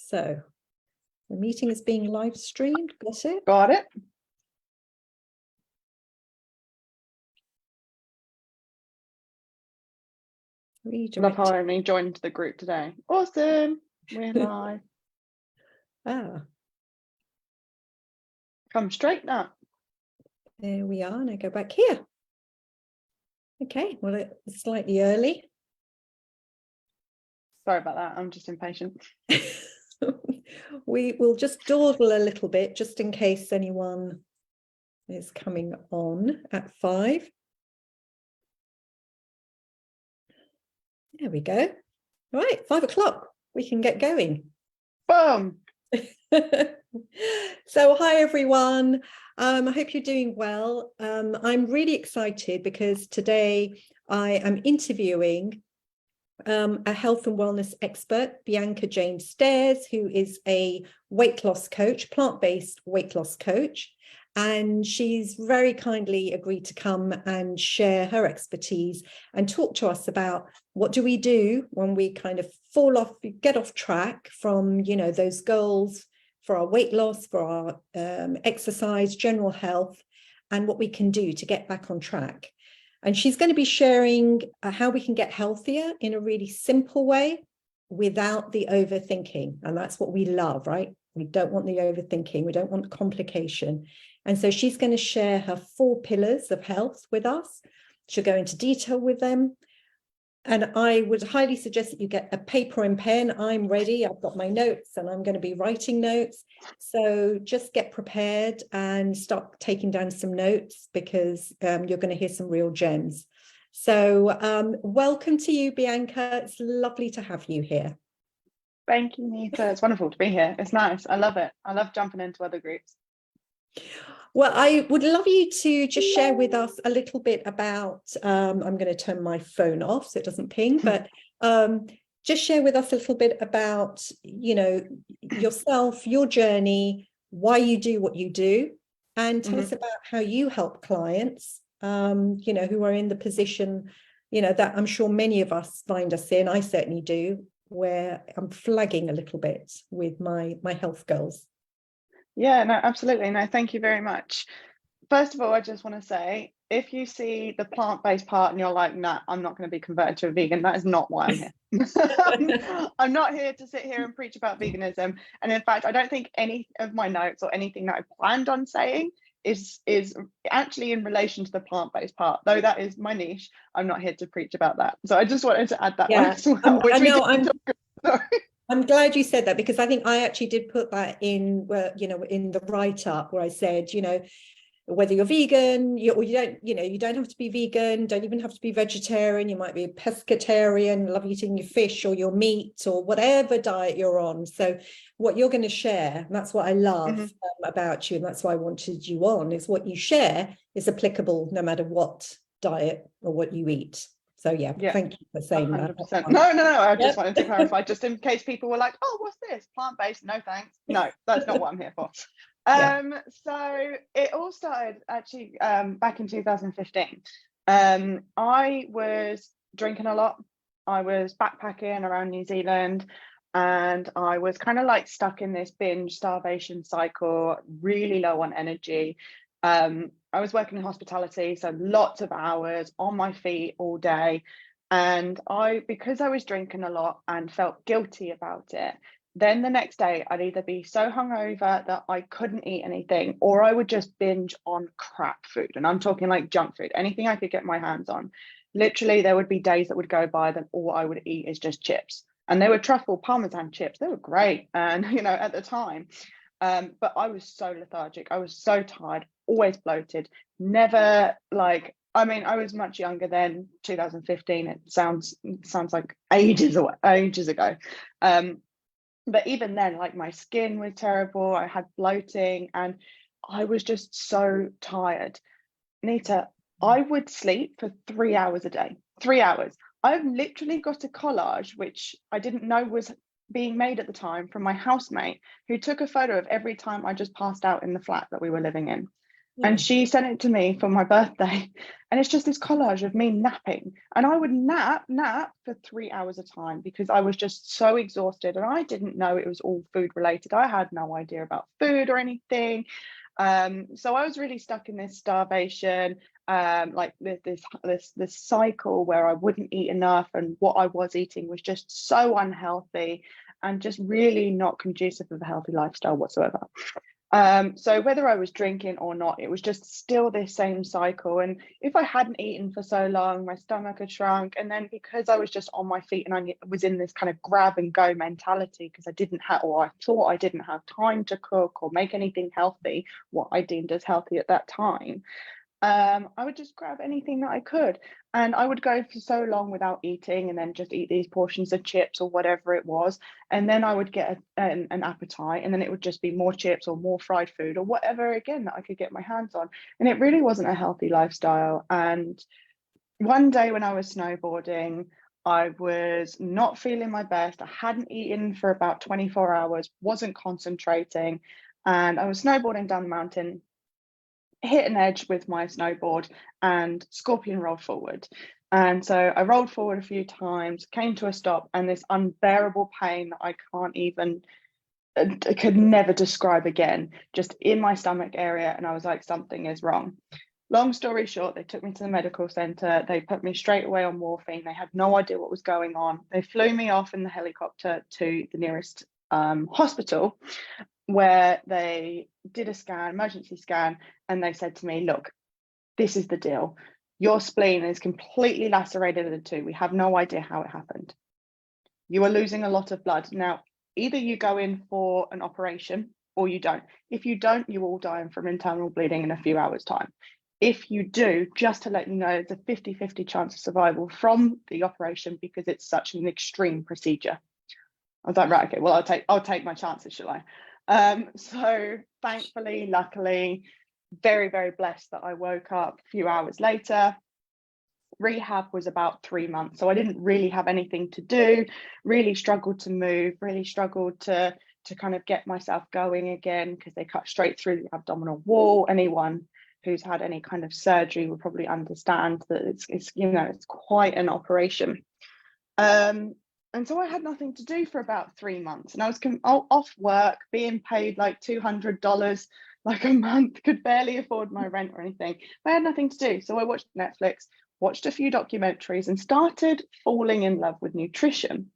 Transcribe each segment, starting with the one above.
So the meeting is being live streamed. Got it? Got it. Love how I only joined the group today. Awesome. We're live. Come straight now. There we are. Now go back here. Okay, well, it's slightly early. Sorry about that. I'm just impatient. We will just dawdle a little bit just in case anyone is coming on at 5. There we go. All right, 5 o'clock. We can get going. Boom. So hi everyone. I hope you're doing well. I'm really excited because today I am interviewing a health and wellness expert, Bianca Jane Stairs, who is a weight loss coach, plant-based weight loss coach. And she's very kindly agreed to come and share her expertise and talk to us about what do we do when we kind of fall off, get off track from, you know, those goals for our weight loss, for our exercise, general health, and what we can do to get back on track. And she's going to be sharing how we can get healthier in a really simple way without the overthinking. And that's what we love, right? We don't want the overthinking. We don't want complication. And so she's going to share her 4 pillars of health with us. She'll go into detail with them. And I would highly suggest that you get a paper and pen. I'm ready. I've got my notes and I'm going to be writing notes. So just get prepared and start taking down some notes because you're going to hear some real gems. So welcome to you, Bianca. It's lovely to have you here. Thank you, Neeta. It's wonderful to be here. It's nice. I love it. I love jumping into other groups. Well, I would love you to just share with us a little bit about, I'm going to turn my phone off so it doesn't ping, but just share with us a little bit about, you know, yourself, your journey, why you do what you do, and tell us about how you help clients, you know, who are in the position, you know, that I'm sure many of us find us in, I certainly do, where I'm flagging a little bit with my health goals. Yeah, no, absolutely. No, thank you very much. First of all, I just want to say, if you see the plant-based part and you're like, nah, I'm not going to be converted to a vegan, that is not why I'm here. I'm not here to sit here and preach about veganism. And in fact, I don't think any of my notes or anything that I planned on saying is actually in relation to the plant-based part, though that is my niche. I'm not here to preach about that. So I just wanted to add that one as well. I'm glad you said that because I think I actually did put that in, you know, in the write-up where I said, you know, whether you're vegan or you don't, you know, you don't have to be vegan, don't even have to be vegetarian. You might be a pescatarian, love eating your fish or your meat or whatever diet you're on. So what you're going to share, and that's what I love about you, and that's why I wanted you on, is what you share is applicable no matter what diet or what you eat. So yeah, thank you for saying 100%. That. No, I just wanted to clarify, just in case people were like, oh, what's this? Plant-based? No, thanks. No, that's not what I'm here for. So it all started actually back in 2015. I was drinking a lot. I was backpacking around New Zealand and I was kind of like stuck in this binge starvation cycle, really low on energy. I was working in hospitality, so lots of hours on my feet all day. And because I was drinking a lot and felt guilty about it, then the next day I'd either be so hungover that I couldn't eat anything, or I would just binge on crap food. And I'm talking like junk food, anything I could get my hands on. Literally, there would be days that would go by that all I would eat is just chips. And they were truffle Parmesan chips. They were great. And, you know, at the time, but I was so lethargic. I was so tired, always bloated, never like, I mean, I was much younger then, 2015. It sounds like ages ago. But even then, like my skin was terrible. I had bloating and I was just so tired. Neeta, I would sleep for 3 hours a day, 3 hours. I've literally got a collage, which I didn't know was being made at the time, from my housemate, who took a photo of every time I just passed out in the flat that we were living in. And she sent it to me for my birthday. And it's just this collage of me napping. And I would nap for 3 hours a time because I was just so exhausted. And I didn't know it was all food related. I had no idea about food or anything. So I was really stuck in this starvation, like this cycle where I wouldn't eat enough, and what I was eating was just so unhealthy and just really not conducive of a healthy lifestyle whatsoever. So whether I was drinking or not, it was just still this same cycle. And if I hadn't eaten for so long, my stomach had shrunk. And then because I was just on my feet and I was in this kind of grab and go mentality, because I didn't have, or I thought I didn't have time to cook or make anything healthy, what I deemed as healthy at that time, I would just grab anything that I could. And I would go for so long without eating and then just eat these portions of chips or whatever it was. And then I would get an appetite, and then it would just be more chips or more fried food or whatever again that I could get my hands on. And it really wasn't a healthy lifestyle. And one day when I was snowboarding, I was not feeling my best. I hadn't eaten for about 24 hours, wasn't concentrating. And I was snowboarding down the mountain, hit an edge with my snowboard, and scorpion rolled forward. And so I rolled forward a few times, came to a stop, and this unbearable pain that I can't even, I could never describe again, just in my stomach area. And I was like, something is wrong. Long story short, they took me to the medical center. They put me straight away on morphine. They had no idea what was going on. They flew me off in the helicopter to the nearest hospital, where they did a scan, emergency scan, and they said to me, look, this is the deal. Your spleen is completely lacerated in two. We have no idea how it happened. You are losing a lot of blood. Now, either you go in for an operation or you don't. If you don't, you will die from internal bleeding in a few hours' time. If you do, just to let you know, it's a 50-50 chance of survival from the operation because it's such an extreme procedure. I was like, right, okay, well, I'll take my chances, shall I? So thankfully, luckily, very, very blessed that I woke up a few hours later. Rehab was about 3 months, so I didn't really have anything to do, really struggled to move, really struggled to kind of get myself going again, because they cut straight through the abdominal wall. Anyone who's had any kind of surgery will probably understand that it's you know, it's quite an operation. And so I had nothing to do for about 3 months, and I was off work, being paid like $200 like a month, could barely afford my rent or anything. I had nothing to do, so I watched Netflix, watched a few documentaries, and started falling in love with nutrition.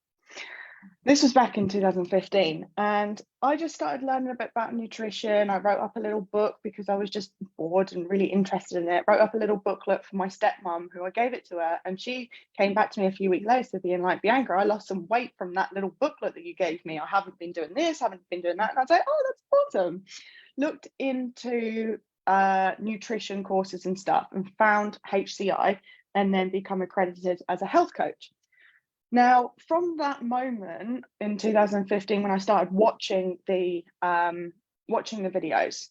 This was back in 2015, and I just started learning a bit about nutrition. I wrote up a little book because I was just bored and really interested in it. Wrote up a little booklet for my stepmom, who I gave it to her, and she came back to me a few weeks later being like, Bianca, I lost some weight from that little booklet that you gave me. I haven't been doing this, haven't been doing that. And I was like, oh, that's awesome. Looked into nutrition courses and stuff and found HCI, and then become accredited as a health coach. Now, from that moment in 2015, when I started watching the videos,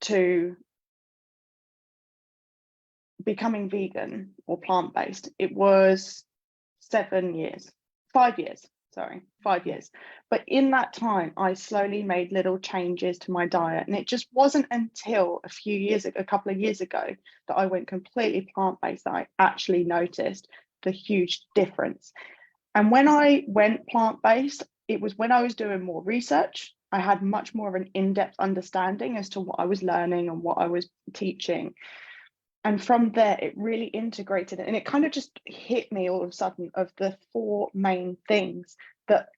to becoming vegan or plant-based, it was 5 years. But in that time, I slowly made little changes to my diet, and it just wasn't until a couple of years ago, that I went completely plant-based that I actually noticed the huge difference. And when I went plant-based, it was when I was doing more research. I had much more of an in-depth understanding as to what I was learning and what I was teaching. And from there, it really integrated, and it kind of just hit me all of a sudden of the 4 main things that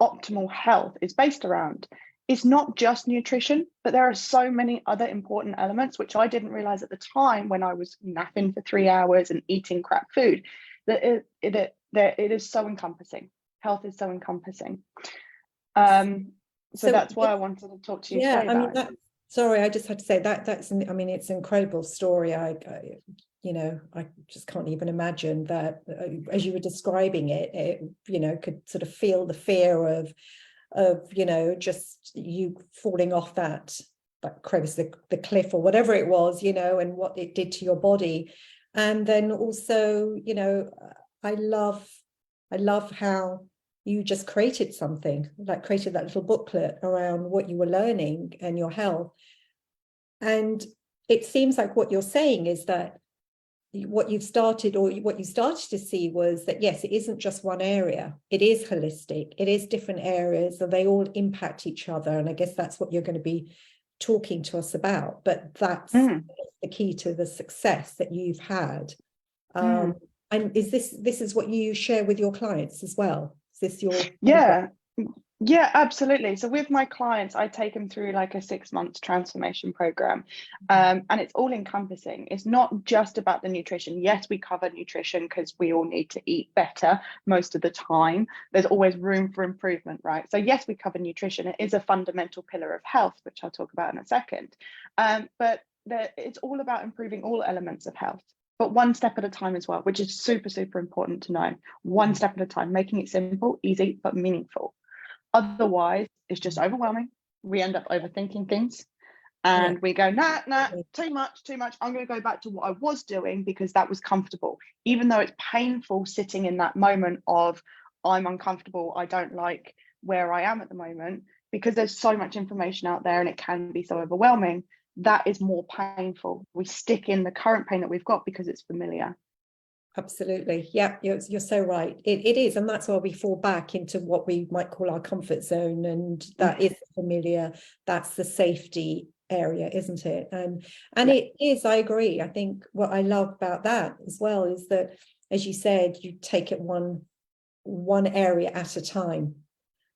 optimal health is based around. It's not just nutrition, but there are so many other important elements, which I didn't realize at the time when I was napping for 3 hours and eating crap food, that it is so encompassing. Health is so encompassing. So that's why I wanted to talk to you today about it. Sorry, I just had to say that's, I mean, it's an incredible story. I just can't even imagine that, as you were describing it, could sort of feel the fear of just you falling off that crevice, the cliff or whatever it was, and what it did to your body. And then also, I love how you just created that little booklet around what you were learning and your health. And it seems like what you're saying is that what you started to see was that, yes, it isn't just one area. It is holistic. It is different areas, and they all impact each other. And I guess that's what you're going to be talking to us about. But that's the key to the success that you've had. And is this is what you share with your clients as well? Is this your Yeah, absolutely. So with my clients, I take them through like a 6 months transformation program, and it's all encompassing. It's not just about the nutrition. Yes, we cover nutrition because we all need to eat better most of the time. There's always room for improvement, right? So yes, we cover nutrition. It is a fundamental pillar of health, which I'll talk about in a second. But it's all about improving all elements of health, but one step at a time as well, which is super, super important to know. One step at a time, making it simple, easy, but meaningful. Otherwise, it's just overwhelming. We end up overthinking things, and we go, nah, too much. I'm going to go back to what I was doing because that was comfortable, even though it's painful sitting in that moment of I'm uncomfortable. I don't like where I am at the moment, because there's so much information out there and it can be so overwhelming. That is more painful. We stick in the current pain that we've got because it's familiar. Absolutely. Yeah, you're so right. It is. And that's why we fall back into what we might call our comfort zone. And that is familiar. That's the safety area, isn't it? And it is, I agree. I think what I love about that as well is that, as you said, you take it one area at a time,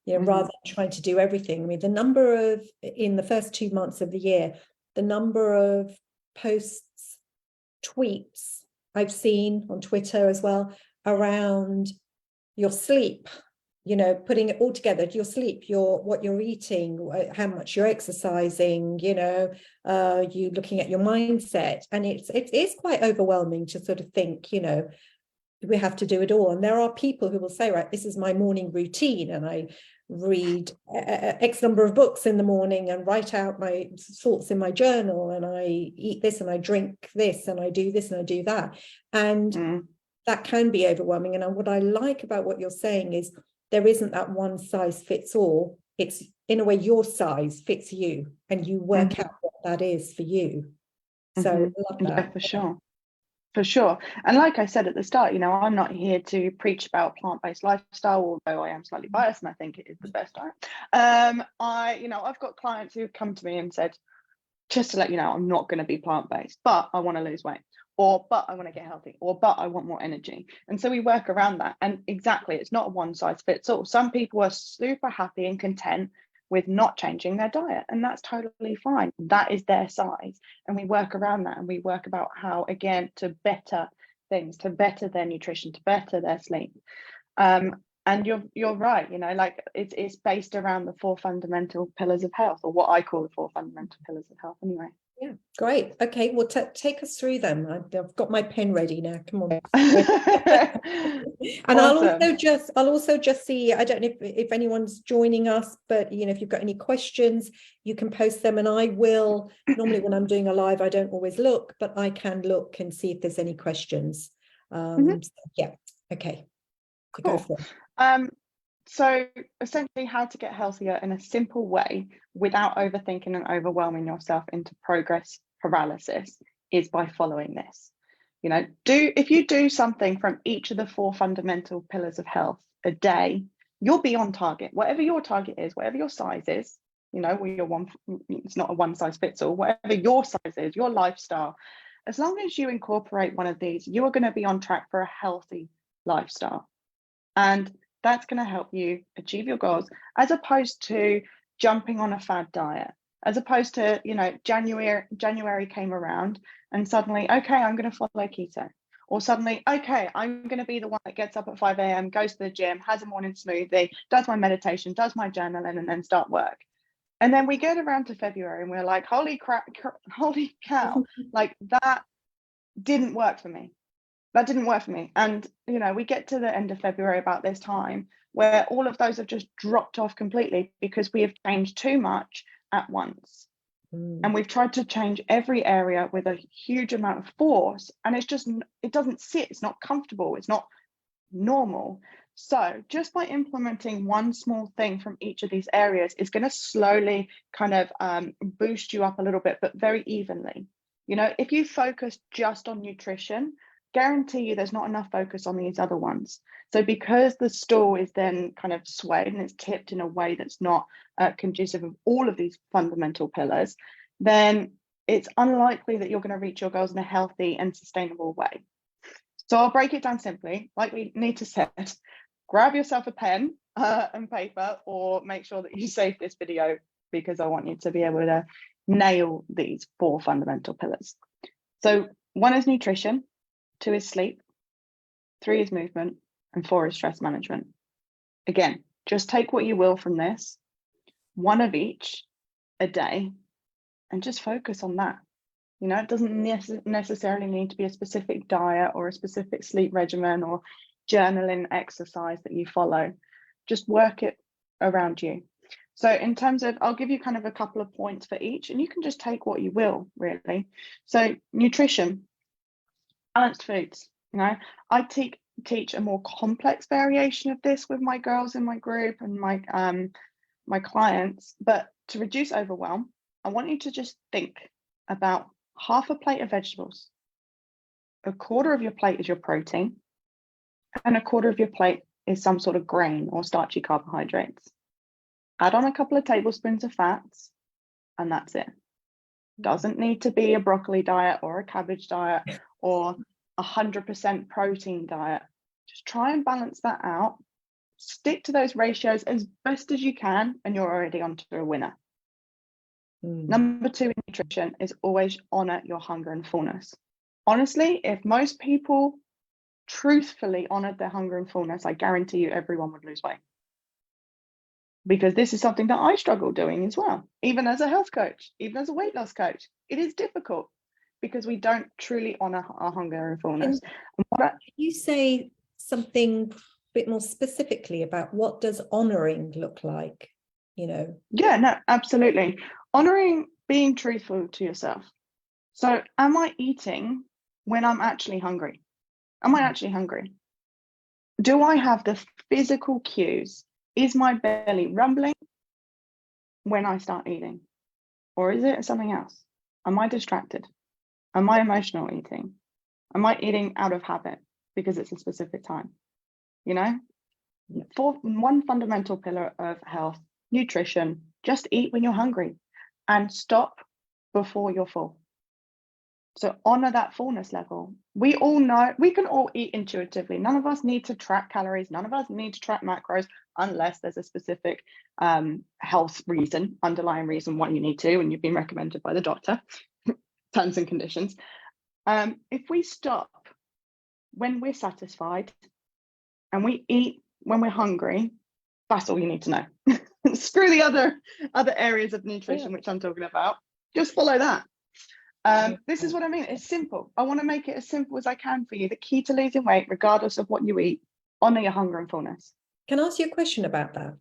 rather than trying to do everything. I mean, the number of, in the first 2 months of the year, the number of posts, tweets I've seen on Twitter as well around your sleep, putting it all together, your sleep, what you're eating, how much you're exercising, you looking at your mindset. And it is quite overwhelming to sort of think, we have to do it all. And there are people who will say, right, this is my morning routine, and I read X number of books in the morning and write out my thoughts in my journal, and I eat this and I drink this and I do this and I do that. And that can be overwhelming. And what I like about what you're saying is there isn't that one size fits all. It's, in a way, your size fits you, and you work out what that is for you. So I love that. Yeah, for sure. For sure. And like I said at the start, I'm not here to preach about plant-based lifestyle, although I am slightly biased and I think it is the best diet. I've got clients who've come to me and said, just to let you know, I'm not going to be plant-based, but I want to lose weight, or but I want to get healthy, or but I want more energy. And so we work around that. And exactly, it's not a one size fits all. Some people are super happy and content with not changing their diet, and that's totally fine. That is their size, and we work around that, and we work about how, again, to better things, to better their nutrition, to better their sleep. And you're right, like it's based around the 4 fundamental pillars of health, or what I call the 4 fundamental pillars of health anyway. Yeah, great. Okay, well, take us through them. I've got my pen ready now. Come on. And awesome. I'll also just see, I don't know if anyone's joining us, but if you've got any questions, you can post them, and I will. Normally when I'm doing a live, I don't always look, but I can look and see if there's any questions. So, yeah, okay. Cool. Go for it. So essentially, how to get healthier in a simple way without overthinking and overwhelming yourself into progress paralysis is by following this. If you do something from each of the 4 fundamental pillars of health a day, you'll be on target. Whatever your target is, whatever your size is, it's not a one size fits all. Whatever your size is, your lifestyle, as long as you incorporate one of these, you are going to be on track for a healthy lifestyle. And that's going to help you achieve your goals, as opposed to jumping on a fad diet, as opposed to, January came around and suddenly, okay, I'm going to follow keto. Or suddenly, okay, I'm going to be the one that gets up at 5 a.m., goes to the gym, has a morning smoothie, does my meditation, does my journaling, and then start work. And then we get around to February and we're like, holy cow, like that didn't work for me. That didn't work for me. And, we get to the end of February about this time where all of those have just dropped off completely because we have changed too much at once. And we've tried to change every area with a huge amount of force. And it doesn't sit. It's not comfortable. It's not normal. So just by implementing one small thing from each of these areas is going to slowly kind of boost you up a little bit, but very evenly. You know, if you focus just on nutrition, guarantee you there's not enough focus on these other ones. So because the stool is then kind of swayed and it's tipped in a way that's not conducive of all of these fundamental pillars, then it's unlikely that you're going to reach your goals in a healthy and sustainable way. So I'll break it down simply. Like Neeta said, grab yourself a pen and paper, or make sure that you save this video, because I want you to be able to nail these 4 fundamental pillars. So 1 is nutrition, 2 is sleep, 3 is movement, and 4 is stress management. Again, just take what you will from this, 1 of each a day, and just focus on that. You know, it doesn't necessarily need to be a specific diet or a specific sleep regimen or journaling exercise that you follow. Just work it around you. So in terms of, I'll give you kind of a couple of points for each, and you can just take what you will, really. So nutrition, balanced foods. You know, I teach a more complex variation of this with my girls in my group and my clients. But to reduce overwhelm, I want you to just think about half a plate of vegetables, a quarter of your plate is your protein, and a quarter of your plate is some sort of grain or starchy carbohydrates. Add on a couple of tablespoons of fats, and that's it. Doesn't need to be a broccoli diet or a cabbage diet or 100% protein diet. Just try and balance that out. Stick to those ratios as best as you can, and you're already onto a winner. Number 2 in nutrition is always honor your hunger and fullness. Honestly, if most people truthfully honored their hunger and fullness, I guarantee you everyone would lose weight. Because this is something that I struggle doing as well, even as a health coach, even as a weight loss coach. It is difficult because we don't truly honor our hunger and fullness. Can you say something a bit more specifically about what does honoring look like? You know? Yeah, no, absolutely. Honoring being truthful to yourself. So am I eating when I'm actually hungry? Am I actually hungry? Do I have the physical cues? Is my belly rumbling when I start eating? Or is it something else? Am I distracted? Am I emotional eating? Am I eating out of habit because it's a specific time? You know, for 1 fundamental pillar of health, nutrition, just eat when you're hungry and stop before you're full. So honor that fullness level. We all know, we can all eat intuitively. None of us need to track calories. None of us need to track macros unless there's a specific health reason, underlying reason why you need to, and you've been recommended by the doctor, terms and conditions. If we stop when we're satisfied and we eat when we're hungry, that's all you need to know. Screw the other areas of nutrition, which I'm talking about. Just follow that. This is what I mean. It's simple. I want to make it as simple as I can for you. The key to losing weight, regardless of what you eat, honor your hunger and fullness. Can I ask you a question about that?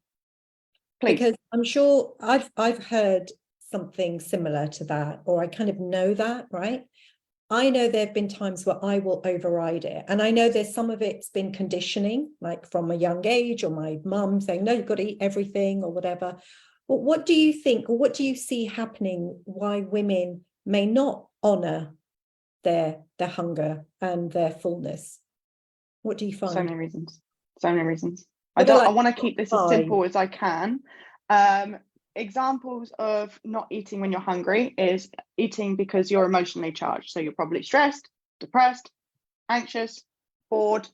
Please. Because I'm sure I've heard something similar to that, or I kind of know that, right? I know there have been times where I will override it. And I know there's some of it's been conditioning, like from a young age, or my mum saying, no, you've got to eat everything or whatever. But what do you think, or what do you see happening why women may not honor their hunger and their fullness? What do you find? So many reasons. So many reasons. I want to keep this as simple as I can. Examples of not eating when you're hungry is eating because you're emotionally charged. So you're probably stressed, depressed, anxious, bored,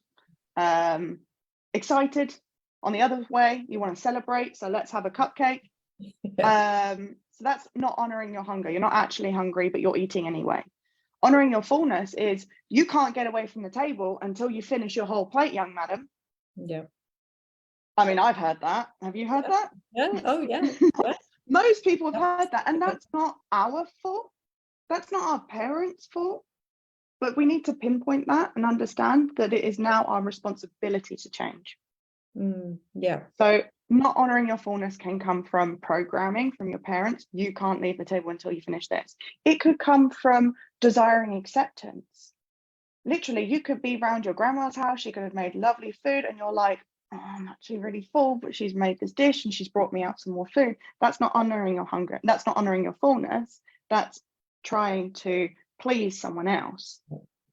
excited. On the other way, you want to celebrate, so let's have a cupcake. So that's not honoring your hunger. You're not actually hungry, but you're eating anyway. Honoring your fullness is you can't get away from the table until you finish your whole plate, young madam. Yeah. I mean, I've heard that. Have you heard that? Yeah. Oh, yeah. Most people have heard that, and that's not our fault. That's not our parents' fault. But we need to pinpoint that and understand that it is now our responsibility to change. Yeah. So not honoring your fullness can come from programming from your parents. You can't leave the table until you finish this. It could come from desiring acceptance. Literally, you could be around your grandma's house. She could have made lovely food, and you're like, oh, I'm actually really full, but she's made this dish and she's brought me out some more food. That's not honoring your hunger. That's not honoring your fullness. That's trying to please someone else.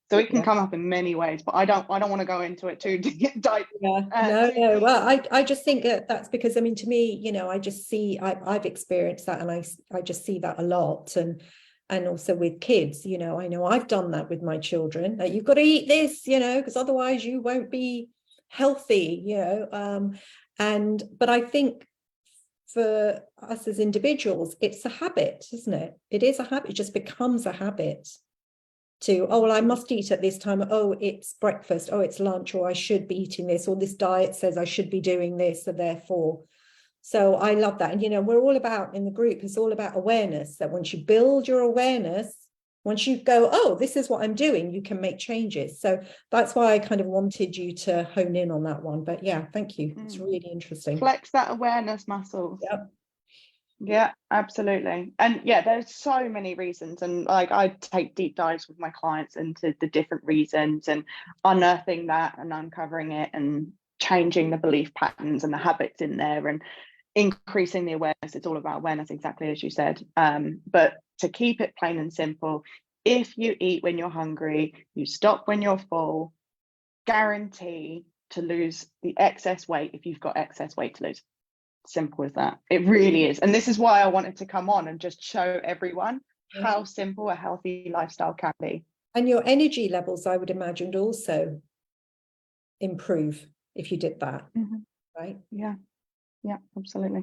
So it can come up in many ways, but I don't want to go into it too deep. No. Well, I just think that that's because, I mean, to me, you know, I just see, I've experienced that, and I just see that a lot, and also with kids, you know I've done that with my children. You've got to eat this, you know, because otherwise you won't be healthy, you know. But I think for us as individuals, it's a habit, isn't it? It is a habit. It just becomes a habit to, oh, well, I must eat at this time. Oh, it's breakfast. Oh, it's lunch. Or I should be eating this. Or this diet says I should be doing this. So therefore, so I love that. And, you know, we're all about, in the group, it's all about awareness, that once you build your awareness, once you go, oh, this is what I'm doing, you can make changes. So that's why I kind of wanted you to hone in on that one. But yeah, thank you. It's really interesting. Flex that awareness muscle. Yep. Yeah, absolutely. And yeah, there's so many reasons, and like I take deep dives with my clients into the different reasons and unearthing that and uncovering it and changing the belief patterns and the habits in there and increasing the awareness. It's all about awareness, exactly as you said. But to keep it plain and simple, if you eat when you're hungry, you stop when you're full, guarantee to lose the excess weight if you've got excess weight to lose. Simple as that. It really is. And this is why I wanted to come on and just show everyone how simple a healthy lifestyle can be. And your energy levels, I would imagine, would also improve if you did that. Right? Yeah, absolutely.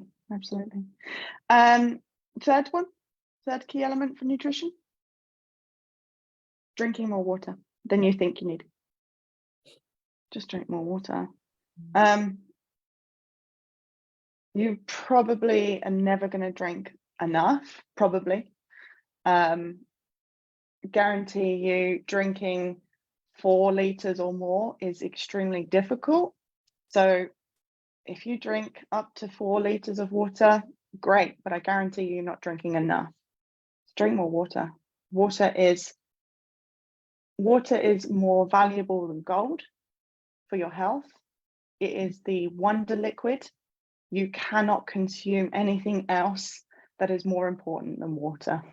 Third key element for nutrition: drinking more water than you think you need. Just drink more water. You probably are never going to drink enough, probably. Guarantee you drinking 4 liters or more is extremely difficult. So if you drink up to 4 liters of water, great, but I guarantee you're not drinking enough. Drink more water. Water is more valuable than gold for your health. It is the wonder liquid. You cannot consume anything else that is more important than water.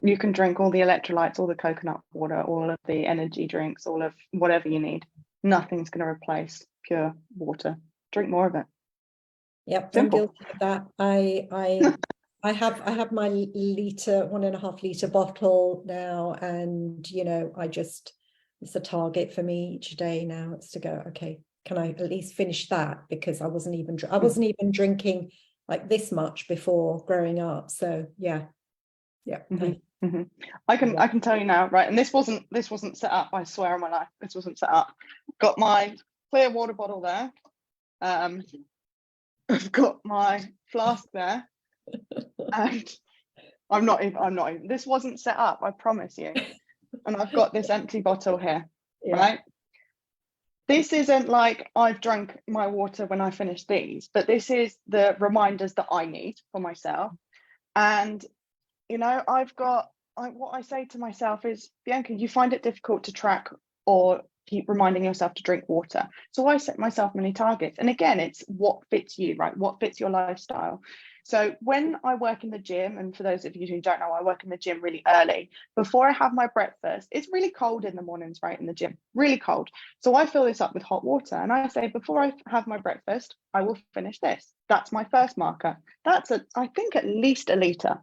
You can drink all the electrolytes, all the coconut water, all of the energy drinks, all of whatever you need. Nothing's going to replace pure water. Drink more of it. Yep, simple. I'm guilty of that. I have my 1.5 liter bottle now, and you know, it's a target for me each day now. It's to go, okay, can I at least finish that, because I wasn't even drinking like this much before growing up. So yeah. I can tell you now, right? And this wasn't set up. I swear on my life, this wasn't set up. Got my clear water bottle there. I've got my flask there, and I'm not even. This wasn't set up. I promise you. And I've got this empty bottle here, right? This isn't like I've drunk my water when I finish these, but this is the reminders that I need for myself. And you know, what I say to myself is, Bianca, you find it difficult to track or keep reminding yourself to drink water. So I set myself many targets. And again, it's what fits you, right? What fits your lifestyle. So when I work in the gym, and for those of you who don't know, I work in the gym really early. Before I have my breakfast, it's really cold in the mornings, right, in the gym, really cold. So I fill this up with hot water, and I say, before I have my breakfast, I will finish this. That's my first marker. That's I think at least a litre.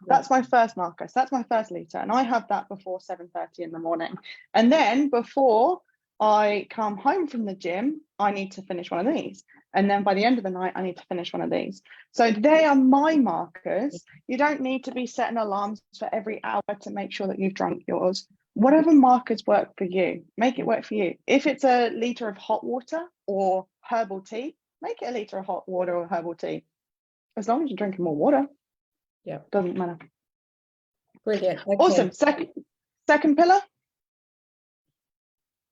That's my first marker. So that's my first litre. And I have that before 7:30 in the morning. And then before I come home from the gym, I need to finish one of these. And then by the end of the night, I need to finish one of these. So they are my markers. You don't need to be setting alarms for every hour to make sure that you've drunk yours. Whatever markers work for you, make it work for you. If it's a litre of hot water or herbal tea, make it a litre of hot water or herbal tea. As long as you're drinking more water. Yeah, doesn't matter. Brilliant. Okay. Awesome. Second pillar.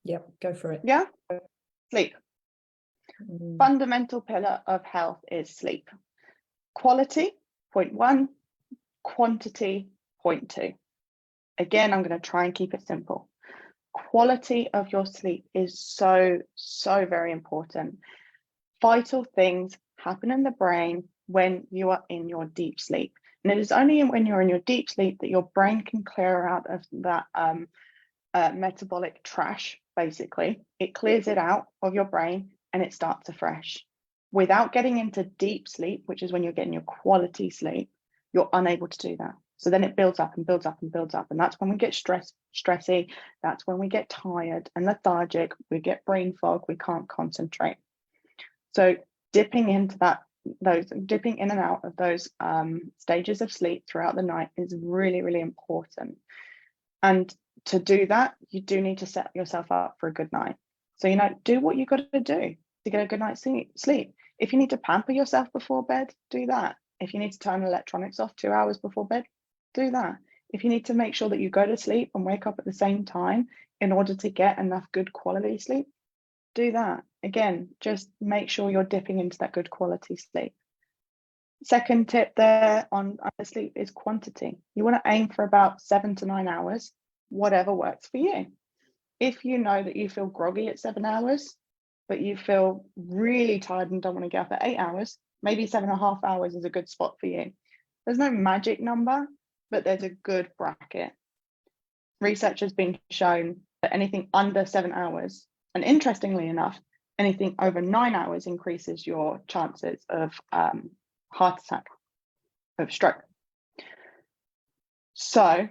Yep, go for it. Yeah. Sleep. Fundamental pillar of health is sleep. Quality, 0.1, quantity, 0.2. Again, I'm going to try and keep it simple. Quality of your sleep is so very important. Vital things happen in the brain when you are in your deep sleep. And it is only when you're in your deep sleep that your brain can clear out of that metabolic trash, basically. It clears it out of your brain and it starts afresh. Without getting into deep sleep, which is when you're getting your quality sleep, you're unable to do that. So then it builds up and builds up and builds up. And that's when we get stressy. That's when we get tired and lethargic. We get brain fog. We can't concentrate. So dipping into dipping in and out of those stages of sleep throughout the night is really, really important. And to do that, you do need to set yourself up for a good night. So, do what you got to do to get a good night's sleep. If you need to pamper yourself before bed, do that. If you need to turn electronics off 2 hours before bed, do that. If you need to make sure that you go to sleep and wake up at the same time in order to get enough good quality sleep, do that. Again, just make sure you're dipping into that good quality sleep. Second tip there on sleep is quantity. You want to aim for about 7 to 9 hours, whatever works for you. If you know that you feel groggy at 7 hours, but you feel really tired and don't want to get up at 8 hours, maybe 7.5 hours is a good spot for you. There's no magic number, but there's a good bracket. Research has been shown that anything under 7 hours, and interestingly enough, anything over 9 hours increases your chances of heart attack, of stroke. So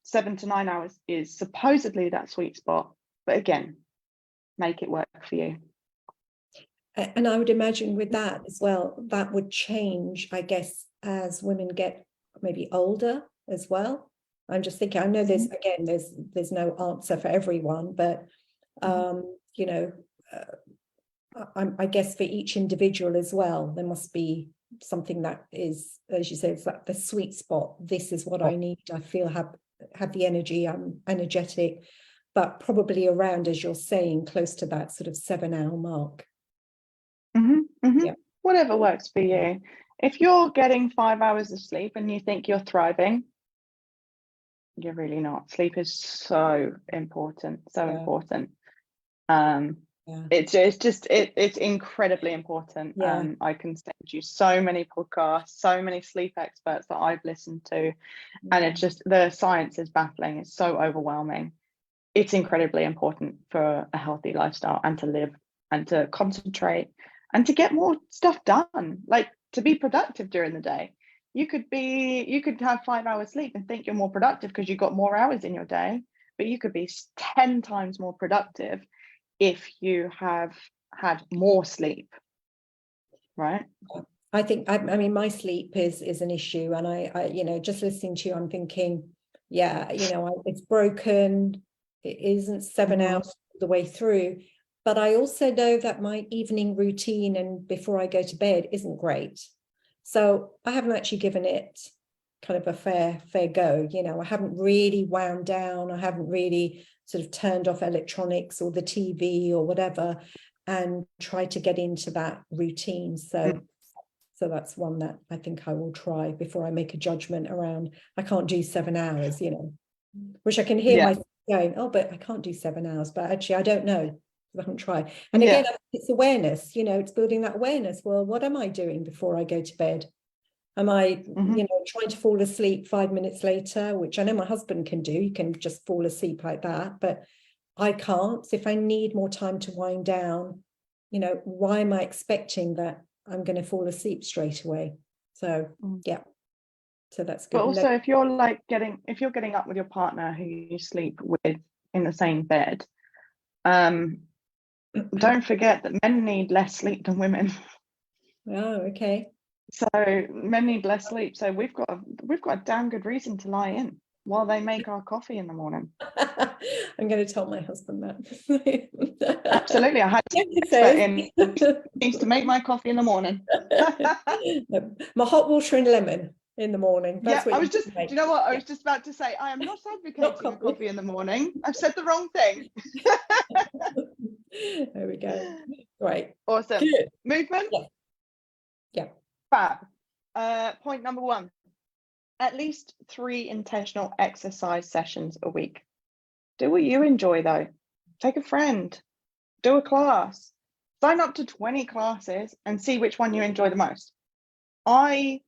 7 to 9 hours is supposedly that sweet spot, but again, make it work for you. And I would imagine with that as well, that would change, I guess, as women get maybe older as well. I'm just thinking, I know there's no answer for everyone, but I guess for each individual as well, there must be something that is, as you say, it's like the sweet spot. This is what I need. I feel have the energy. I'm energetic, but probably around, as you're saying, close to that sort of 7-hour mark. Yeah. Whatever works for you. If you're getting 5 hours of sleep and you think you're thriving, you're really not. Sleep is so important, important. It's incredibly important. I can send you so many podcasts, so many sleep experts that I've listened to, and it's just, the science is baffling. It's so overwhelming. It's incredibly important for a healthy lifestyle and to live and to concentrate and to get more stuff done, like to be productive during the day. You could have 5 hours sleep and think you're more productive because you got more hours in your day, but you could be 10 times more productive if you have had more sleep, right? I think, I mean, my sleep is an issue, and I just listening to you, I'm thinking, it's broken. It isn't 7 hours the way through, but I also know that my evening routine and before I go to bed isn't great. So I haven't actually given it kind of a fair go. I haven't really wound down. I haven't really sort of turned off electronics or the TV or whatever and tried to get into that routine. So that's one that I think I will try before I make a judgment around. I can't do 7 hours, which I can hear myself going, oh, but I can't do 7 hours. But actually, I don't know. I haven't tried. And again, it's awareness, it's building that awareness. Well, what am I doing before I go to bed? Am I, trying to fall asleep 5 minutes later, which I know my husband can do. He can just fall asleep like that, but I can't. So if I need more time to wind down, why am I expecting that I'm going to fall asleep straight away? So, so that's good. But also, if you're getting up with your partner who you sleep with in the same bed, don't forget that men need less sleep than women. Oh, okay. So men need less sleep. So we've got a damn good reason to lie in while they make our coffee in the morning. I'm going to tell my husband that. Absolutely, I had to expert in needs to make my coffee in the morning. My hot water and lemon in the morning. That's what I was just, do you know what? I was just about to say, I am not advocating coffee in the morning. I've said the wrong thing. There we go. Right. Awesome. Good. Movement. Yeah. Fab. Point number 1. At least 3 intentional exercise sessions a week. Do what you enjoy though. Take a friend. Do a class. Sign up to 20 classes and see which one you enjoy the most. I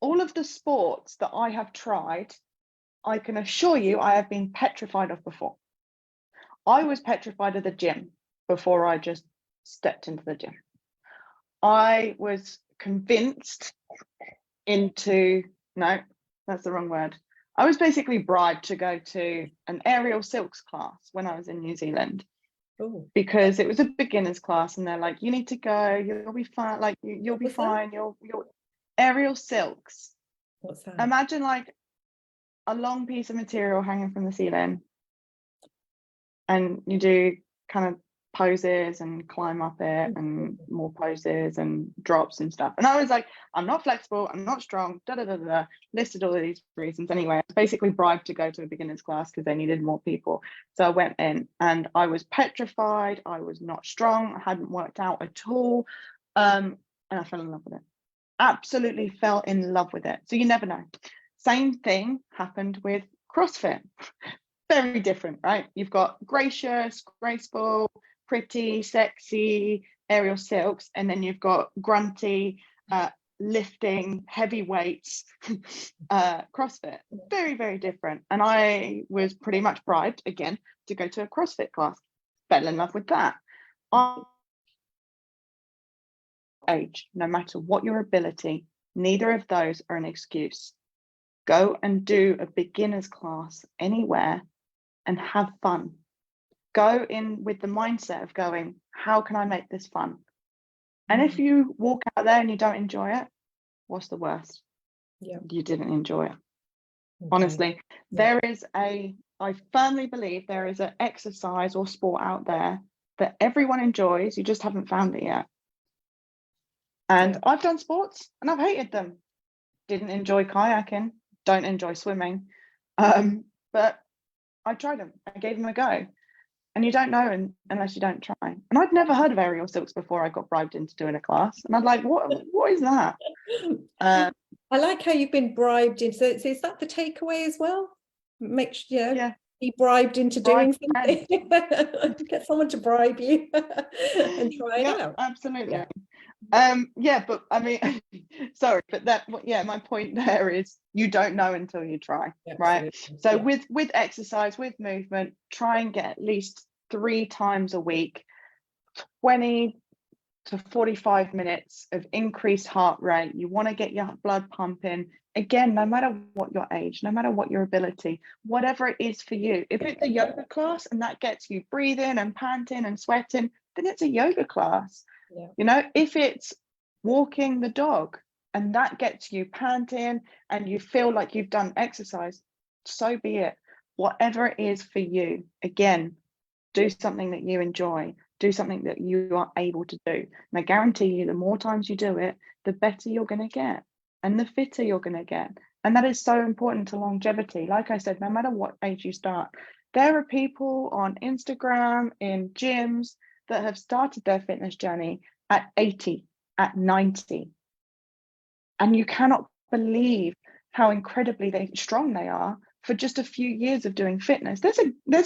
all of the sports that I have tried, I can assure you I have been petrified of before. I was petrified of the gym before I just stepped into the gym. I was convinced into, no, that's the wrong word. I was basically bribed to go to an aerial silks class when I was in New Zealand. Oh, because it was a beginner's class, and they're like, you need to go, you'll be fine, like you'll be fine, you'll aerial silks. what's that? Imagine like a long piece of material hanging from the ceiling, and you do kind of poses and climb up it and more poses and drops and stuff. And I was like, I'm not flexible, I'm not strong, listed all of these reasons. Anyway, I was basically bribed to go to a beginner's class because they needed more people. So I went in and I was petrified, I was not strong, I hadn't worked out at all. And I fell in love with it. Absolutely fell in love with it. So you never know. Same thing happened with CrossFit. Very different, right? You've got gracious, graceful, pretty, sexy aerial silks, and then you've got grunty, lifting, heavy weights, CrossFit. Very, very different. And I was pretty much bribed again to go to a CrossFit class. Fell in love with that. Age, no matter what your ability, neither of those are an excuse. Go and do a beginner's class anywhere and have fun. Go in with the mindset of going, how can I make this fun? And if you walk out there and you don't enjoy it, what's the worst? Yeah, You didn't enjoy it. okay. Honestly, there is I firmly believe there is an exercise or sport out there that everyone enjoys, you just haven't found it yet. And I've done sports and I've hated them. Didn't enjoy kayaking, don't enjoy swimming. But I tried them, I gave them a go. And you don't know unless you don't try. And I'd never heard of aerial silks before I got bribed into doing a class. And I'm like, what is that? I like how you've been bribed into. So is that the takeaway as well? Make sure, Yeah, be bribed into doing bribed something. Get someone to bribe you and try it out. absolutely. Yeah. Yeah, but I mean, sorry, but my point there is you don't know until you try, right? Absolutely. So Yeah. with exercise, with movement, try and get at least 3 times a week, 20 to 45 minutes of increased heart rate. You want to get your blood pumping. Again, no matter what your age, no matter what your ability, whatever it is for you. If it's a yoga class and that gets you breathing and panting and sweating, then it's a yoga class. Yeah. You know, if it's walking the dog and that gets you panting and you feel like you've done exercise, so be it. Whatever it is for you, again, do something that you enjoy, do something that you are able to do. And I guarantee you, the more times you do it, the better you're going to get and the fitter you're going to get. And that is so important to longevity. Like I said, no matter what age you start, there are people on Instagram, in gyms, that have started their fitness journey at 80, at 90. And you cannot believe how incredibly strong they are for just a few years of doing fitness. There's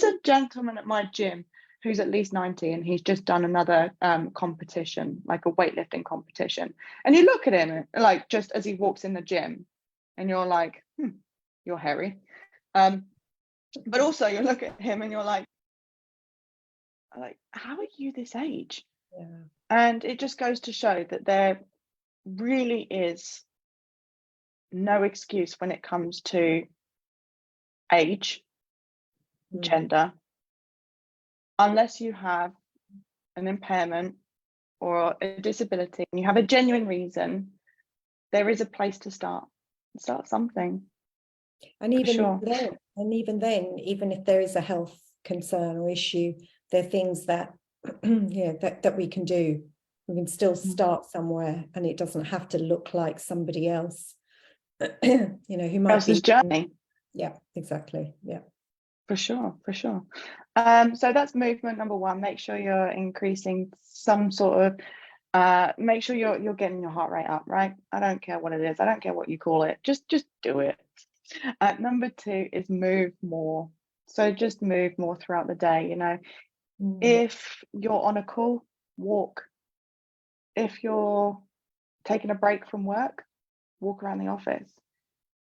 a gentleman at my gym who's at least 90 and he's just done another competition, like a weightlifting competition. And you look at him like just as he walks in the gym and you're like, you're hairy. But also you look at him and you're like, how are you this age? Yeah. And it just goes to show that there really is no excuse when it comes to age, gender, unless you have an impairment or a disability and you have a genuine reason. There is a place to start something. And even sure. then, even if there is a health concern or issue, there are things that that we can do. We can still start somewhere, and it doesn't have to look like somebody else. Who might else's be journey. Yeah, exactly. Yeah. For sure. So that's movement number 1. Make sure you're increasing some sort of make sure you're getting your heart rate up, right? I don't care what it is. I don't care what you call it. Just do it. Number 2 is move more. So just move more throughout the day. If you're on a call, walk. If you're taking a break from work, walk around the office.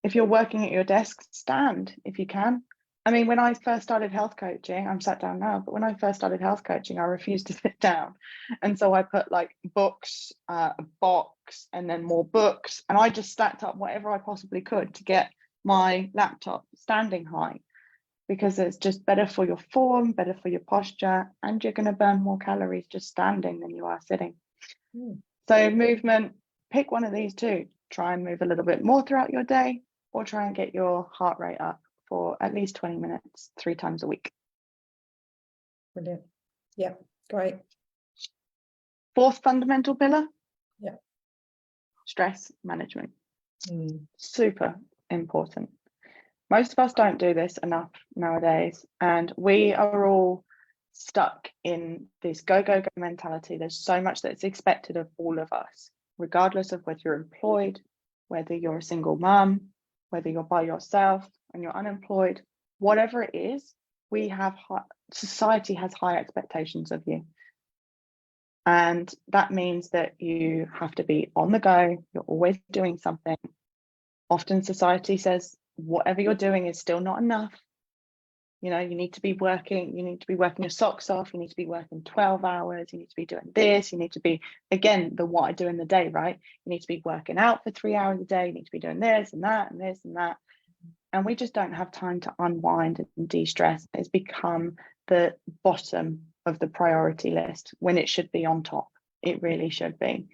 If you're working at your desk, stand if you can. I mean, when I first started health coaching, I'm sat down now, but when I first started health coaching, I refused to sit down. And so I put like books, a box, and then more books. And I just stacked up whatever I possibly could to get my laptop standing height, because it's just better for your form, better for your posture, and you're going to burn more calories just standing than you are sitting. So movement, pick one of these two. Try and move a little bit more throughout your day, or try and get your heart rate up for at least 20 minutes, 3 times a week. Brilliant. Yeah, great. 4th fundamental pillar. Yeah. Stress management. Super important. Most of us don't do this enough nowadays, and we are all stuck in this go, go, go mentality. There's so much that's expected of all of us, regardless of whether you're employed, whether you're a single mum, whether you're by yourself and you're unemployed, whatever it is, society has high expectations of you. And that means that you have to be on the go. You're always doing something. Often society says, whatever you're doing is still not enough. You know, you need to be working your socks off, you need to be working 12 hours, you need to be doing this, you need to be, again, the what I do in the day, right? You need to be working out for 3 hours a day, you need to be doing this and that and this and that. And we just don't have time to unwind and de-stress. It's become the bottom of the priority list when it should be on top. It really should be.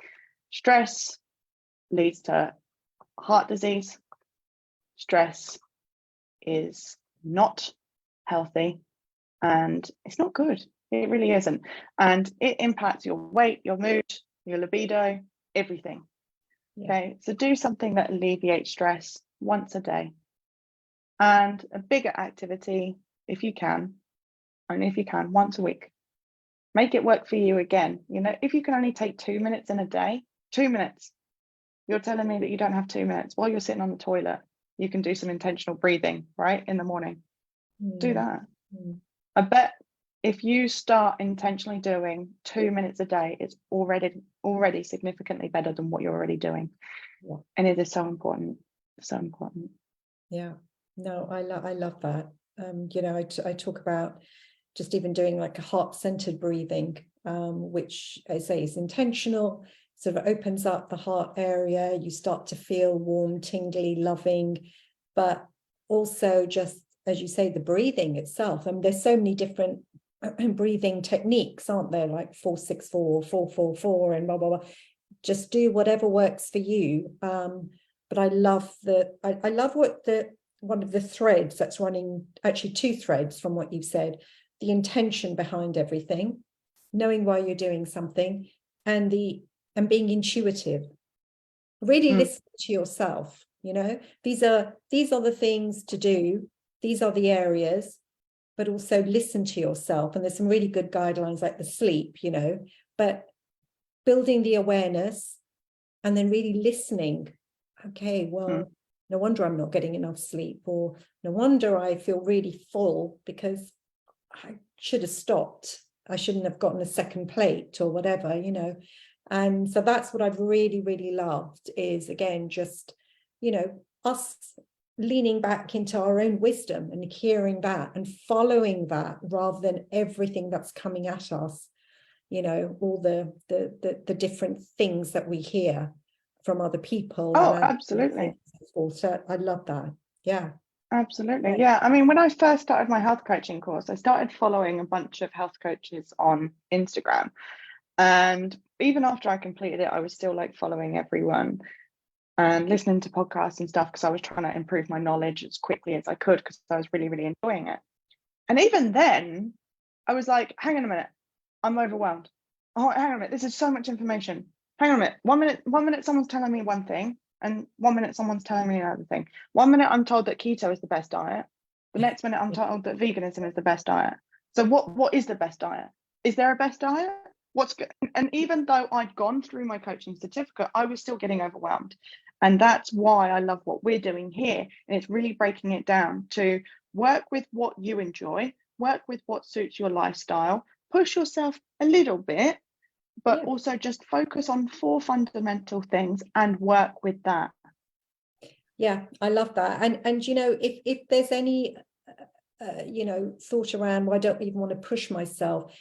Stress leads to heart disease. Stress is not healthy, and it's not good. It really isn't. And it impacts your weight, your mood, your libido, everything. Okay, so do something that alleviates stress once a day. And a bigger activity, if you can, only if you can, once a week. Make it work for you again. You know, if you can only take 2 minutes in a day, 2 minutes. You're telling me that you don't have 2 minutes while you're sitting on the toilet. You can do some intentional breathing, right, in the morning. Do that. I bet if you start intentionally doing 2 minutes a day, it's already significantly better than what you're already doing. And it is so important. So important. Yeah. No, I love that. You know, I talk about just even doing like a heart-centered breathing, which I say is intentional, sort of opens up the heart area. You start to feel warm, tingly, loving, but also just, as you say, the breathing itself. I mean, there's so many different breathing techniques, aren't there? Like 4-6-4, 4-4-4, and blah, blah, blah. Just do whatever works for you. But I love I love what one of the threads that's running, actually 2 threads from what you've said, the intention behind everything, knowing why you're doing something, and being intuitive. Really listen to yourself. You know, these are the things to do. These are the areas, but also listen to yourself. And there's some really good guidelines like the sleep, you know, but building the awareness and then really listening. Okay, well, no wonder I'm not getting enough sleep, or no wonder I feel really full because I should have stopped. I shouldn't have gotten a second plate or whatever, you know. And so that's what I've really, really loved is, again, just, you know, us leaning back into our own wisdom and hearing that and following that rather than everything that's coming at us, you know, all the different things that we hear from other people. Oh, absolutely. So I love that. Yeah. Absolutely. Yeah. I mean, when I first started my health coaching course, I started following a bunch of health coaches on Instagram. And even after I completed it, I was still like following everyone and listening to podcasts and stuff because I was trying to improve my knowledge as quickly as I could because I was really, really enjoying it. And even then, I was like, hang on a minute, I'm overwhelmed. Oh, hang on a minute, this is so much information. Hang on a minute, 1 minute someone's telling me one thing, and 1 minute someone's telling me another thing. 1 minute I'm told that keto is the best diet. The next minute I'm told that veganism is the best diet. So what is the best diet? Is there a best diet? What's good? And even though I'd gone through my coaching certificate, I was still getting overwhelmed. And that's why I love what we're doing here. And it's really breaking it down to work with what you enjoy, work with what suits your lifestyle, push yourself a little bit, but also just focus on 4 fundamental things and work with that. Yeah, I love that. And you know, if there's any you know, thought around, well, I don't even want to push myself.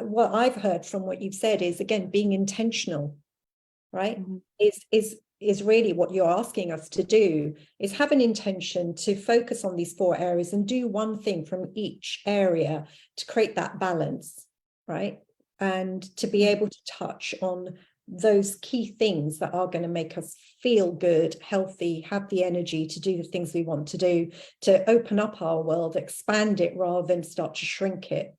What I've heard from what you've said is, again, being intentional, right? Mm-hmm. Is really what you're asking us to do, is have an intention to focus on these 4 areas and do one thing from each area to create that balance, right? And to be able to touch on those key things that are going to make us feel good, healthy, have the energy to do the things we want to do, to open up our world, expand it rather than start to shrink it,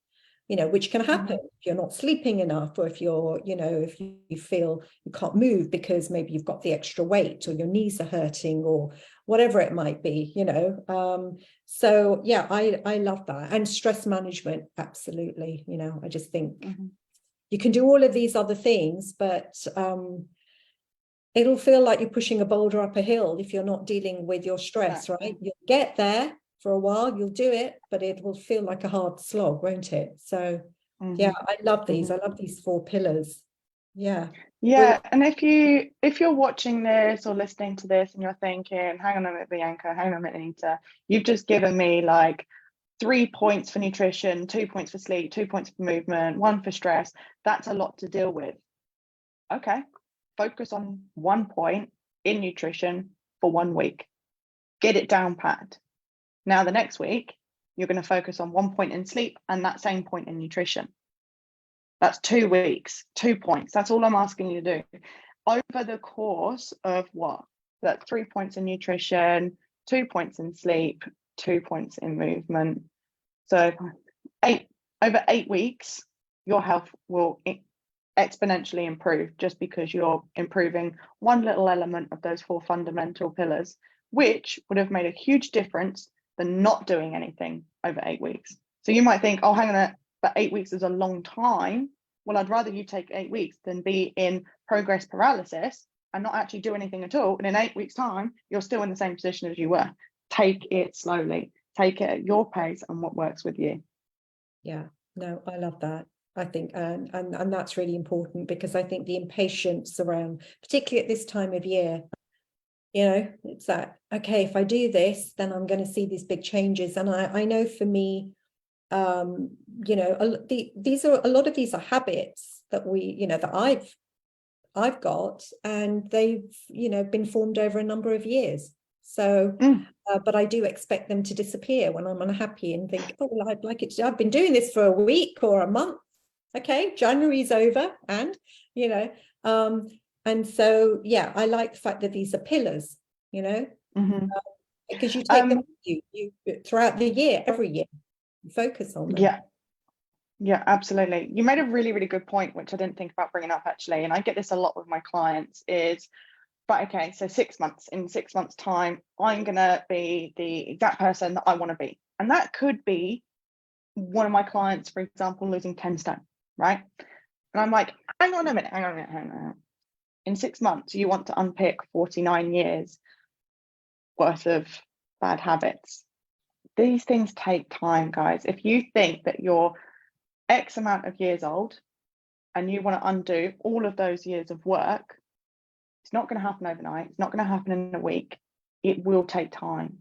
you know, which can happen if you're not sleeping enough, or if you're, you know, if you feel you can't move because maybe you've got the extra weight, or your knees are hurting, or whatever it might be, you know. So yeah, I love that. And stress management, absolutely, you know, I just think you can do all of these other things, but it'll feel like you're pushing a boulder up a hill if you're not dealing with your stress, right? You'll get there for a while, you'll do it, but it will feel like a hard slog, won't it? So yeah, I love these. I love these 4 pillars. Yeah. Yeah, and if you're watching this or listening to this and you're thinking, hang on a minute, Bianca, hang on a minute, Neeta, you've just given me like 3 points for nutrition, 2 points for sleep, 2 points for movement, 1 for stress. That's a lot to deal with. Okay, focus on 1 point in nutrition for 1 week. Get it down pat. Now the next week, you're going to focus on 1 point in sleep and that same point in nutrition. That's 2 weeks, 2 points. That's all I'm asking you to do. Over the course of what? That's 3 points in nutrition, 2 points in sleep, 2 points in movement. So over 8 weeks, your health will exponentially improve just because you're improving one little element of those 4 fundamental pillars, which would have made a huge difference than not doing anything over 8 weeks. So you might think, oh, hang on a minute, but 8 weeks is a long time. Well, I'd rather you take 8 weeks than be in progress paralysis and not actually do anything at all. And in 8 weeks' time, you're still in the same position as you were. Take it slowly, take it at your pace and what works with you. Yeah, no, I love that. I think, and that's really important, because I think the impatience around, particularly at this time of year, you know, it's that, okay, if I do this, then I'm going to see these big changes. And I know for me, you know, these are, a lot of these are habits that we, you know, that I've got, and they've, you know, been formed over a number of years. So but I do expect them to disappear when I'm unhappy and think, oh, well, I'd like it to, I've been doing this for a week or a month. Okay, January's over, and you know, and so yeah, I like the fact that these are pillars, you know, because you take them with you throughout the year, every year, you focus on them. Yeah, absolutely. You made a really, really good point, which I didn't think about bringing up actually, and I get this a lot with my clients, is, but okay, so 6 months, in 6 months' time, I'm going to be the exact person that I want to be. And that could be one of my clients, for example, losing 10 stone, right? And I'm like, hang on a minute. In 6 months, you want to unpick 49 years worth of bad habits. These things take time, guys. If you think that you're X amount of years old and you want to undo all of those years of work, it's not going to happen overnight. It's not going to happen in a week. It will take time,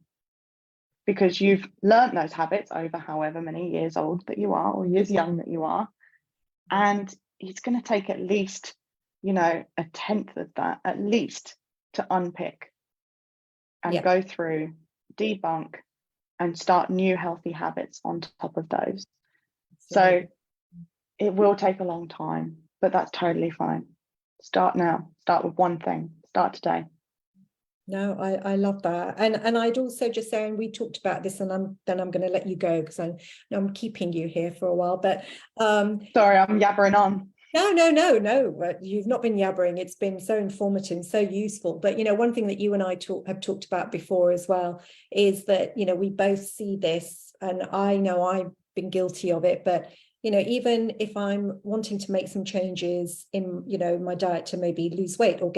because you've learned those habits over however many years old that you are, or years young that you are. And it's going to take at least, you know, a tenth of that, at least, to unpick and go through, debunk, and start new healthy habits on top of those. So it will take a long time, but that's totally fine. Start now. Start with one thing. Start today. No, I love that. And I'd also just say, and we talked about this, and I'm going to let you go because I'm keeping you here for a while. But sorry, I'm yabbering on. No. You've not been yabbering. It's been so informative, so useful. But you know, one thing that you and I have talked about before as well is that, you know, we both see this, and I know I've been guilty of it, but you know, even if I'm wanting to make some changes in, you know, my diet to maybe lose weight or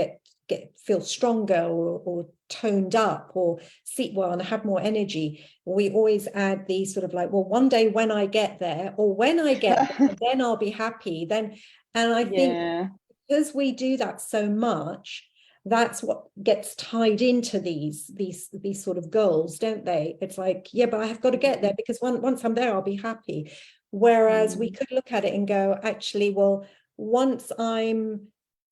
feel stronger or toned up or sleep well and have more energy, we always add these sort of like, well, one day when I get there, or when I get there, then I'll be happy. Then, and I think because we do that so much, that's what gets tied into these sort of goals, don't they? It's like, yeah, but I have got to get there, because once I'm there, I'll be happy. Whereas we could look at it and go, actually, well, once I'm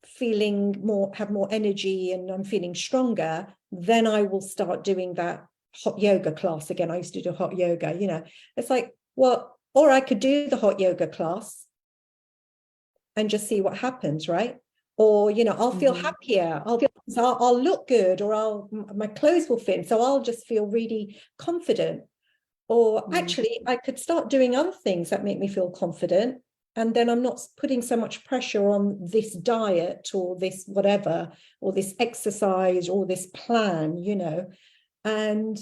feeling more, have more energy and I'm feeling stronger, then I will start doing that hot yoga class again. I used to do hot yoga, you know. It's like, well, or I could do the hot yoga class and just see what happens, right? Or, you know, I'll feel happier, I'll look good, or my clothes will fit, so I'll just feel really confident. Or actually, I could start doing other things that make me feel confident, and then I'm not putting so much pressure on this diet or this whatever, or this exercise or this plan, you know. And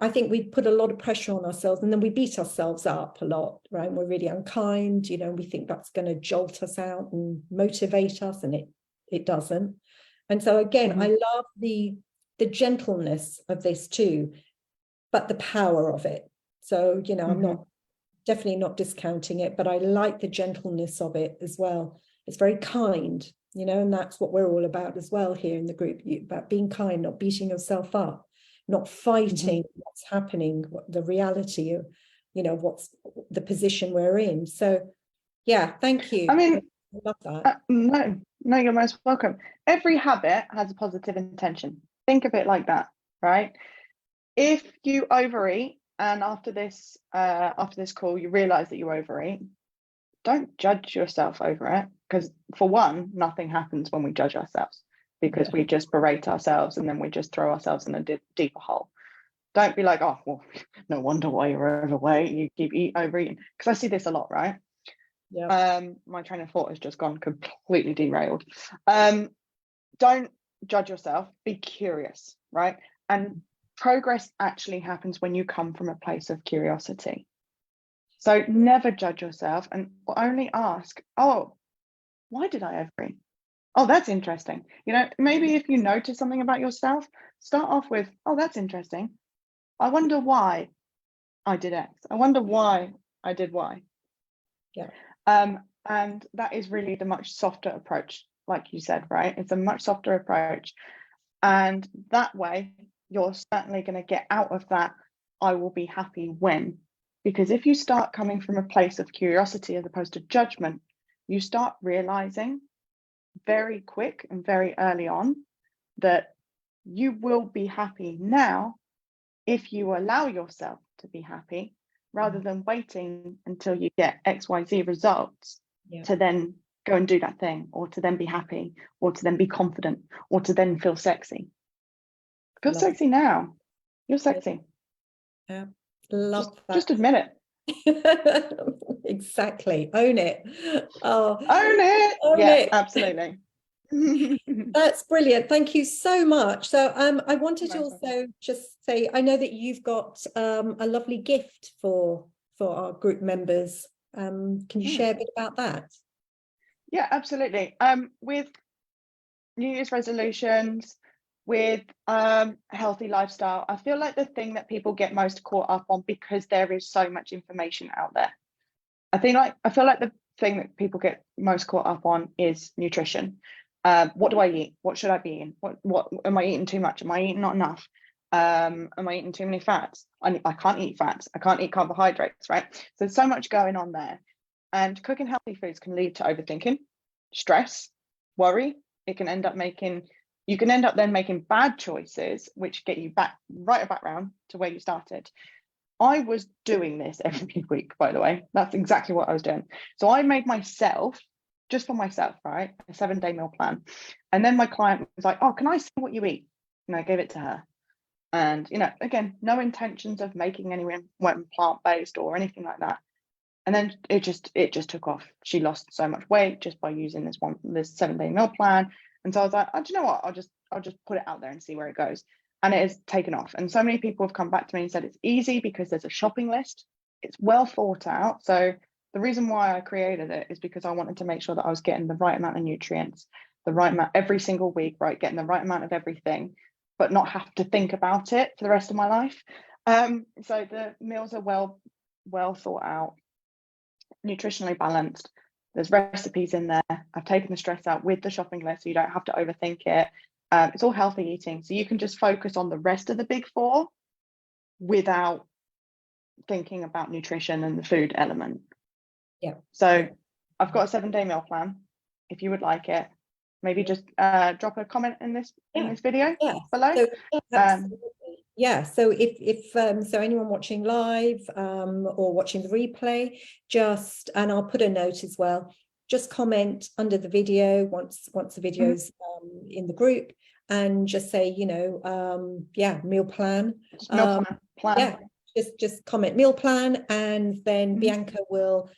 I think we put a lot of pressure on ourselves, and then we beat ourselves up a lot, right? We're really unkind, you know, we think that's going to jolt us out and motivate us, and it doesn't. And so again, I love the gentleness of this too, but the power of it. So, you know, I'm definitely not discounting it, but I like the gentleness of it as well. It's very kind, you know, and that's what we're all about as well here in the group, about being kind, not beating yourself up, not fighting what's happening, the reality of, you know, what's the position we're in. So yeah, thank you. I mean, I love that. no, you're most welcome. Every habit has a positive intention. Think of it like that, right? If you overeat and after this call you realize that you overeat, don't judge yourself over it, because for one, nothing happens when we judge ourselves, because we just berate ourselves and then we just throw ourselves in a deeper hole. Don't be like, oh, well, no wonder why you're overweight, you keep overeating, because I see this a lot, right? My train of thought has just gone completely derailed. Don't judge yourself, be curious, right? And progress actually happens when you come from a place of curiosity. So never judge yourself, and only ask, oh, why did I overeat? Oh, that's interesting. You know, maybe if you notice something about yourself, start off with, oh, that's interesting. I wonder why I did X. I wonder why I did Y. Yeah. And that is really the much softer approach, like you said, right? It's a much softer approach. And that way, you're certainly going to get out of that, I will be happy when. Because if you start coming from a place of curiosity as opposed to judgment, you start realizing very quick and very early on that you will be happy now if you allow yourself to be happy, rather than waiting until you get XYZ results to then go and do that thing, or to then be happy, or to then be confident, or to then feel sexy. Feel sexy now. You're sexy. Yeah. Love that. Just admit it. Exactly. Own it. Oh, Own it. own Yeah, it. absolutely. That's brilliant. Thank you so much. So I wanted to Nice also just say, I know that you've got a lovely gift for our group members. Can you share a bit about that? Yeah, absolutely. With New Year's resolutions, with healthy lifestyle, I feel like the thing that people get most caught up on, because there is so much information out there, I feel like the thing that people get most caught up on is nutrition. What do I eat? What should I be eating? What am I eating too much? Am I eating not enough? Am I eating too many fats? I can't eat fats. I can't eat carbohydrates, right? So there's so much going on there. And cooking healthy foods can lead to overthinking, stress, worry. It can end up you can end up then making bad choices, which get you back around to where you started. I was doing this every week, by the way. That's exactly what I was doing. So I made myself, just for myself, right, a 7-day meal plan. And then my client was like, oh, can I see what you eat? And I gave it to her. And, you know, again, no intentions of making anyone plant-based or anything like that. And then it just took off. She lost so much weight just by using this 7-day meal plan. And so I was like, oh, do you know what? I'll just put it out there and see where it goes. And it has taken off. And so many people have come back to me and said it's easy because there's a shopping list. It's well thought out. So the reason why I created it is because I wanted to make sure that I was getting the right amount of nutrients, the right amount every single week, right? Getting the right amount of everything, but not have to think about it for the rest of my life. So the meals are well thought out, nutritionally balanced. There's recipes in there. I've taken the stress out with the shopping list, so you don't have to overthink it. It's all healthy eating, so you can just focus on the rest of the big four without thinking about nutrition and the food element. Yeah. So I've got a 7-day meal plan. If you would like it, maybe just drop a comment in this video below. So, absolutely. Yeah, so if so anyone watching live or watching the replay, and I'll put a note as well, just comment under the video once the video's in the group, and just say, meal plan. Meal plan. Yeah, just comment meal plan, and then Bianca will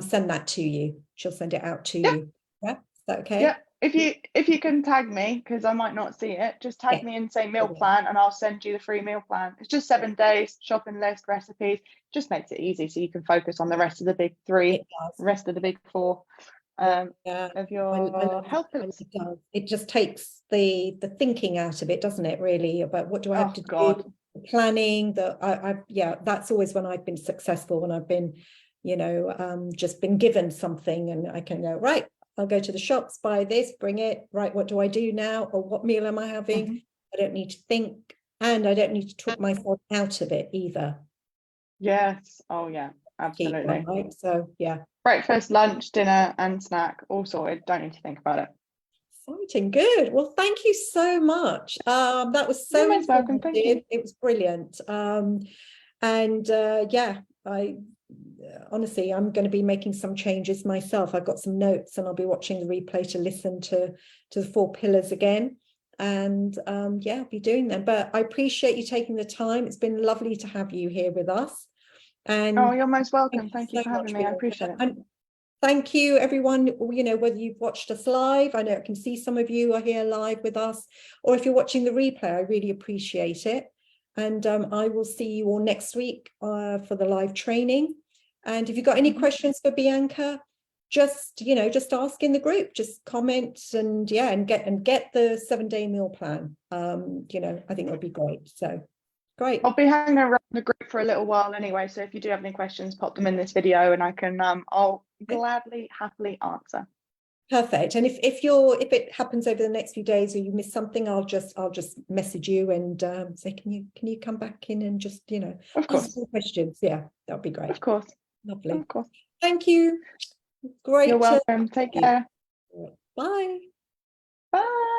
send that to you. She'll send it out to you. Yeah, is that okay? Yeah. If you can tag me, because I might not see it, just tag me and say meal plan, and I'll send you the free meal plan. It's just 7 days, shopping list, recipes. Just makes it easy so you can focus on the rest of the big three, rest of the big four of your health pillars. It just takes the thinking out of it, doesn't it, really, about what do I have to do, the planning, that's always when I've been successful, when I've been, just been given something and I can go, right, I'll go to the shops, buy this, bring it, right, what do I do now, or what meal am I having? I don't need to think, and I don't need to talk myself out of it either. Yes. Oh yeah, absolutely. Right? So yeah, breakfast, lunch, dinner and snack all sorted. Don't need to think about it. Exciting. Good. Well, thank you so much. That was so welcome. Thank you. It was brilliant. I honestly, I'm going to be making some changes myself. I've got some notes, and I'll be watching the replay to listen to the 4 pillars again, and I'll be doing them. But I appreciate you taking the time. It's been lovely to have you here with us. And you're most welcome. Thank you for having me. I appreciate it. And thank you, everyone, whether you've watched us live. I know I can see some of you are here live with us, or if you're watching the replay, I really appreciate it. And I will see you all next week for the live training. And if you've got any questions for Bianca, just ask in the group, just comment, and get the 7-day meal plan. I think it'll be great. So great. I'll be hanging around the group for a little while anyway. So if you do have any questions, pop them in this video and I can I'll gladly, happily answer. Perfect. And if it happens over the next few days or you miss something, I'll just message you and say, can you come back in and just of course, ask some questions. Yeah, that'd be great. Of course. Lovely. Of course. Thank you. Great. You're welcome. Take care. Bye. Bye.